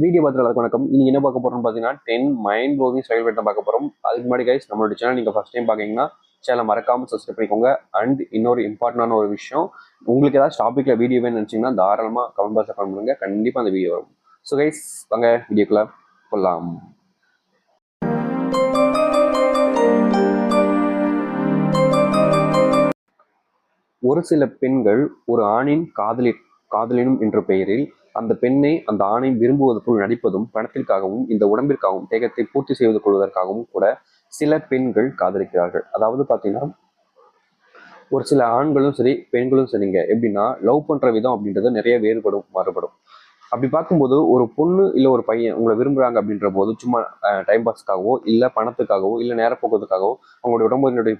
Video பார்த்துட்டு வணக்கம். இன்னைக்கு என்ன பார்க்க போறோம்னு பார்த்தீங்கன்னா 10 மைண்ட் ப்ளோவிங் ஸ்டைல் தான் பார்க்க போறோம். அதுக்கு முன்னாடி கைஸ் நம்மளோட சேனல் நீங்கள் ஃபர்ஸ்ட் டைம் பார்க்கீங்கன்னா சேனல் மறக்காம சப்ஸ்கிரைப் பண்ணிக்கோங்க. அண்ட் இன்னொரு இம்பார்ட்டன்டான ஒரு விஷயம், உங்களுக்கு ஏதாவது டாபிக்ல வீடியோ வேணும்னு நினச்சிங்கன்னா தாராளமாக கமெண்ட் பாக்ஸில் கமெண்ட் பண்ணுங்க. கண்டிப்பாக அந்த வீடியோ வரும். ஸோ கைஸ் வாங்க வீடியோக்குள்ள போகலாம். ஒரு சில பெண்கள் ஒரு ஆணின் காதலினும் என்ற பெயரில் அந்த பெண்ணை அந்த ஆணை விரும்புவதற்குள் நடிப்பதும் பணத்திற்காகவும் இந்த உடம்பிற்காகவும் தேகத்தை பூர்த்தி செய்து கொள்வதற்காகவும் கூட சில பெண்கள் காதலிக்கிறார்கள். அதாவது பார்த்தீங்கன்னா ஒரு சில ஆண்களும் சரி பெண்களும் சரிங்க, எப்படின்னா லவ் பண்ற விதம் அப்படின்றது நிறைய மாறுபடும். அப்படி பார்க்கும்போது ஒரு பொண்ணு இல்லை ஒரு பையன் உங்களை விரும்புறாங்க அப்படின்ற போது சும்மா டைம் பாஸ்க்காகவோ இல்லை பணத்துக்காகவோ இல்லை நேரப்போக்குவதற்காகவோ அவங்களுடைய உடம்பினுடைய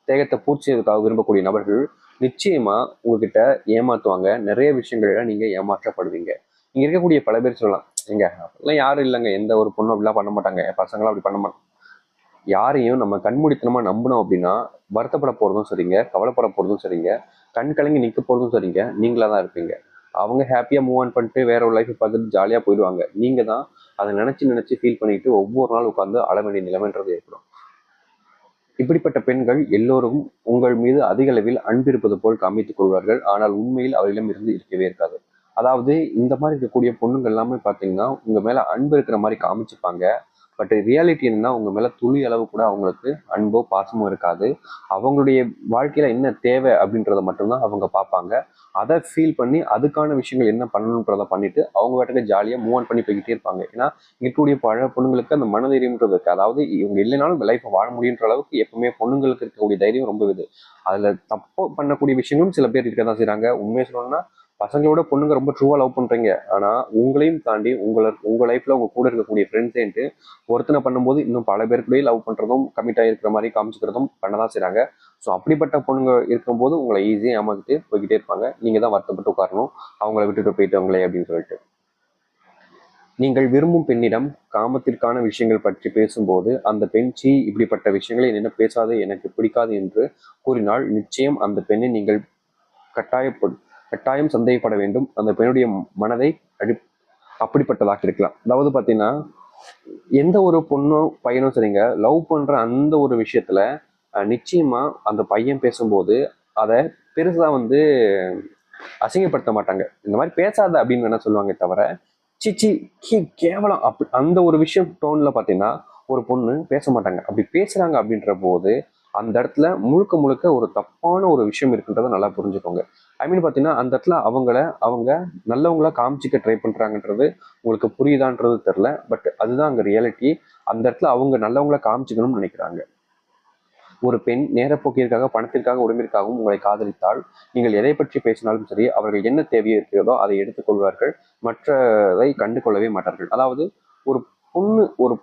தேகத்தை பூர்த்தி செய்வதற்காக விரும்பக்கூடிய நபர்கள் நிச்சயமா உங்ககிட்ட ஏமாத்துவாங்க. நிறைய விஷயங்கள்ல நீங்க ஏமாற்றப்படுவீங்க. இங்க இருக்கக்கூடிய பல பேர் சொல்லலாம், எங்க அப்படிலாம் யாரும் இல்லைங்க, எந்த ஒரு பொண்ணும் அப்படிலாம் பண்ண மாட்டாங்க, என் பசங்களாம் அப்படி பண்ண மாட்டாங்க. யாரையும் நம்ம கண்மூடித்தனமா நம்பணும் அப்படின்னா வருத்தப்பட போறதும் சரிங்க, கவலைப்பட போறதும் சரிங்க, கண் கலங்கி நிற்க போறதும் சரிங்க, நீங்களா தான் இருப்பீங்க. அவங்க ஹாப்பியா மூவ் ஆன் பண்ணிட்டு வேற ஒரு லைஃப் பார்த்துட்டு ஜாலியா போயிடுவாங்க. நீங்க தான் அதை நினைச்சு ஃபீல் பண்ணிட்டு ஒவ்வொரு நாள் உட்காந்து அழ வேண்டிய நிலைமைன்றது ஏற்படும். இப்படிப்பட்ட பெண்கள் எல்லோரும் உங்கள் மீது அதிக அளவில் அன்பிருப்பது போல் காமித்துக் கொள்வார்கள். ஆனால் உண்மையில் அவரிடம் இருந்து இருக்கவே இருக்காது. அதாவது இந்த மாதிரி இருக்கக்கூடிய பொண்ணுங்க எல்லாமே பார்த்தீங்கன்னா உங்க மேல அன்பு இருக்கிற மாதிரி காமிச்சுப்பாங்க. பட் ரியாலிட்டி என்னன்னா உங்க மேல துளி அளவு கூட அவங்களுக்கு அன்போ பாசமோ இருக்காது. அவங்களுடைய வாழ்க்கையில என்ன தேவை அப்படின்றத மட்டும்தான் அவங்க பார்ப்பாங்க. அதை ஃபீல் பண்ணி அதுக்கான விஷயங்கள் என்ன பண்ணணுன்றதை பண்ணிட்டு அவங்க வாட்டுக்கு ஜாலியாக மூவ் ஆன் பண்ணி போய்கிட்டே இருப்பாங்க. ஏன்னா இருக்கக்கூடிய பழ பொண்ணுங்களுக்கு அந்த மனதைரியம்ன்றது இருக்கு. அதாவது இவங்க இல்லைனாலும் லைஃப்பை வாழ முடியுன்ற அளவுக்கு எப்பவுமே பொண்ணுங்களுக்கு இருக்கக்கூடிய தைரியம் ரொம்ப இது. அதுல தப்பு பண்ணக்கூடிய விஷயங்களும் சில பேர் இருக்க தான் செய்றாங்க. உண்மையை சொல்லணும்னா பசங்களோட பொண்ணுங்க ரொம்ப ட்ரூவா லவ் பண்றீங்க. ஆனா உங்களையும் தாண்டி உங்க லைஃப்ல உங்க கூட இருக்கக்கூடிய ஃப்ரெண்ட்ஸேன்ட்டு ஒருத்தனை பண்ணும்போது இன்னும் பல பேருக்குள்ளேயே லவ் பண்றதும் கமிட் ஆகிருக்கிற மாதிரி காமிச்சுக்கிறதும் பண்ணதான் செய்றாங்க. ஸோ அப்படிப்பட்ட பொண்ணுங்க இருக்கும்போது உங்களை ஈஸியாக ஏமாத்திட்டு போய்கிட்டே இருப்பாங்க. நீங்க தான் வருத்தப்பட்டு உட்காரணும், அவங்கள விட்டுட்டு போயிட்டவங்களே அப்படின்னு சொல்லிட்டு. நீங்கள் விரும்பும் பெண்ணிடம் காமத்திற்கான விஷயங்கள் பற்றி பேசும்போது அந்த பெண் இப்படிப்பட்ட விஷயங்களை என்ன பேசாது, எனக்கு பிடிக்காது என்று கூறினால் நிச்சயம் அந்த பெண்ணை நீங்கள் கட்டாயம் சந்தேகப்பட வேண்டும். அந்த பெண்ணுடைய மனதை அப்படிப்பட்டதாக இருக்கலாம். அதாவது பார்த்தீங்கன்னா எந்த ஒரு பொண்ணும் பையனும் சரிங்க, லவ் பண்ற அந்த ஒரு விஷயத்துல நிச்சயமா அந்த பையன் பேசும்போது அதை பெருசா அசிங்கப்படுத்த மாட்டாங்க. இந்த மாதிரி பேசாத அப்படின்னு வேணா சொல்லுவாங்க தவிர சிச்சி கேவலம் அப்படி அந்த ஒரு விஷயம் டோன்ல பாத்தீங்கன்னா ஒரு பொண்ணு பேச மாட்டாங்க. அப்படி பேசுறாங்க அப்படின்ற போது அந்த இடத்துல முழுக்க முழுக்க ஒரு தப்பான ஒரு விஷயம் இருக்குன்றத நல்லா புரிஞ்சுக்கோங்க. ஐ மீன் பாத்தீங்கன்னா அந்த இடத்துல அவங்க நல்லவங்களா காமிச்சிக்க ட்ரை பண்றாங்கன்றது உங்களுக்கு புரியுதான்றது தெரியல. பட் அதுதான் அங்க ரியாலிட்டி. அந்த இடத்துல அவங்க நல்லவங்களா காமிச்சிக்கணும்னு நினைக்கிறாங்க. ஒரு பெண் நேரப்போக்கிற்காக பணத்திற்காக உடம்பிற்காகவும் உங்களை காதலித்தால் நீங்கள் எதை பற்றி பேசினாலும் சரி அவர்கள் என்ன தேவையோ இருக்கிறதோ அதை எடுத்துக்கொள்வார்கள். மற்றதை கண்டு கொள்ளவே மாட்டார்கள். அதாவது ஒரு பொண்ணு ஒரு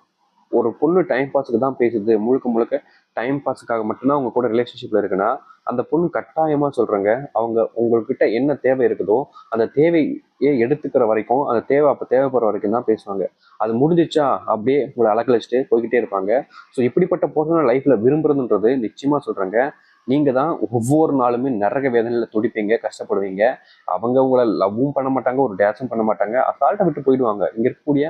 ஒரு பொண்ணு டைம் பாஸுக்கு தான் பேசுது, முழுக்க முழுக்க டைம் பாஸுக்காக மட்டும்தான் அவங்க கூட ரிலேஷன்ஷிப்ல இருக்குன்னா அந்த பொண்ணு கட்டாயமா சொல்றேங்க, அவங்க உங்ககிட்ட என்ன தேவை இருக்குதோ அந்த தேவையை எடுத்துக்கிற வரைக்கும் அந்த தேவை அப்ப தேவைப்படுற வரைக்கும் தான் பேசுவாங்க. அது முடிஞ்சிச்சா அப்படியே உங்களை அலக்கழிச்சுட்டு போய்கிட்டே இருப்பாங்க. ஸோ இப்படிப்பட்ட பொண்ணு லைஃப்ல விரும்புறதுன்றது நிச்சயமா சொல்றேங்க, நீங்க தான் ஒவ்வொரு நாளுமே நரக வேதனையில துடிப்பீங்க, கஷ்டப்படுவீங்க. அவங்க உங்களை லவ்வும் பண்ண மாட்டாங்க, ஒரு டேஸும் பண்ண மாட்டாங்க, அசால்ட்டை விட்டு போயிடுவாங்க. இங்க இருக்கக்கூடிய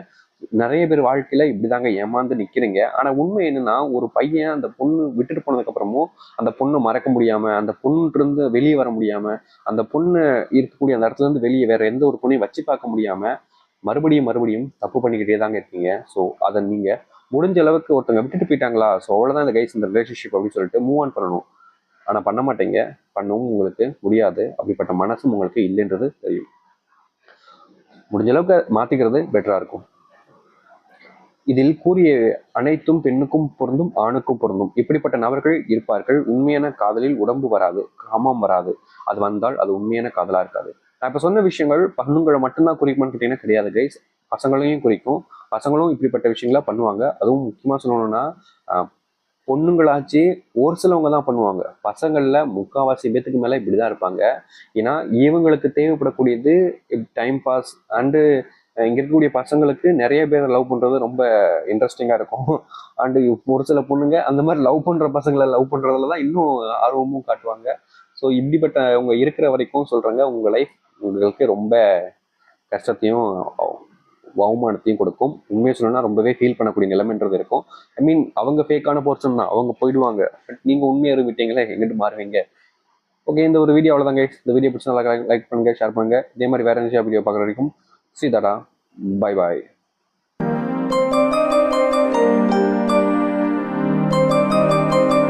நிறைய பேர் வாழ்க்கையில இப்படிதாங்க ஏமாந்து நிக்கிறீங்க. ஆனா உண்மை என்னன்னா ஒரு பையன் அந்த பொண்ணு விட்டுட்டு போனதுக்கு அப்புறமும் அந்த பொண்ணு மறக்க முடியாம, அந்த பொண்ணு இருந்து வெளியே வர முடியாம, அந்த பொண்ணு இருக்கக்கூடிய அந்த இடத்துல இருந்து வெளியே வேற எந்த ஒரு பொண்ணையும் வச்சு பார்க்க முடியாம மறுபடியும் தப்பு பண்ணிக்கிட்டே தாங்க இருக்கீங்க. ஸோ அதை நீங்க முடிஞ்ச அளவுக்கு ஒருத்தவங்க விட்டுட்டு போயிட்டாங்களா, ஸோ அவ்வளவுதான் இந்த கைஸ் இந்த ரிலேஷன்ஷிப் அப்படின்னு சொல்லிட்டு மூவ் ஆன் பண்ணணும். ஆனா பண்ண மாட்டீங்க, பண்ணவும் உங்களுக்கு முடியாது. அப்படிப்பட்ட மனசும் உங்களுக்கு இல்லைன்றது தெரியும். முடிஞ்ச அளவுக்கு மாத்திக்கிறது பெட்டரா இருக்கும். இதில் கூறிய அனைத்தும் பெண்ணுக்கும் பொருந்தும், ஆணுக்கும் பொருந்தும். இப்படிப்பட்ட நபர்கள் இருப்பார்கள். உண்மையான காதலில் உடம்பு வராது, காமம் வராது. அது வந்தால் அது உண்மையான காதலா இருக்காது. நான் இப்ப சொன்ன விஷயங்கள் பசங்களை மட்டும்தான் குறிக்குமான்னு கேட்டீங்கன்னா கிடையாது கைஸ், பசங்களையும் குறிக்கும். பசங்களும் இப்படிப்பட்ட விஷயங்களா பண்ணுவாங்க. அதுவும் முக்கியமா சொல்லணும்னா பொண்ணுங்களாச்சு ஒரு சிலவங்க தான் பண்ணுவாங்க. பசங்கள்ல முக்கால்வாசி பேத்துக்கு மேல இப்படிதான் இருப்பாங்க. ஏன்னா இவங்களுக்கு தேவைப்படக்கூடியது டைம் பாஸ் அண்டு இங்க இருக்கக்கூடிய பசங்களுக்கு நிறைய பேர் லவ் பண்றது ரொம்ப இன்ட்ரெஸ்டிங்கா இருக்கும். அண்டு ஒரு சில பொண்ணுங்க அந்த மாதிரி லவ் பண்ற பசங்களை லவ் பண்றதுலதான் இன்னும் ஆர்வமும் காட்டுவாங்க. ஸோ இப்படிப்பட்ட அவங்க இருக்கிற வரைக்கும் சொல்றாங்க, உங்க லைஃப் உங்களுக்கு ரொம்ப கஷ்டத்தையும் அவமானத்தையும் கொடுக்கும். உண்மையை சொல்லணும்னா ரொம்பவே ஃபீல் பண்ணக்கூடிய நிலைமைன்றது இருக்கும். ஐ மீன் அவங்க ஃபேக்கான பர்சன் தான், அவங்க போயிடுவாங்க. பட் நீங்கள் உண்மையாக விட்டீங்களே எங்கிட்டு மாறுவீங்க. ஓகே, இந்த ஒரு வீடியோ அவ்வளோதாங்க. இந்த வீடியோ பிடிச்சா லைக் பண்ணுங்க, ஷேர் பண்ணுங்க. இதே மாதிரி வேற என்ன வீடியோ பார்க்குற வரைக்கும் சீதாடா, பை பாய்.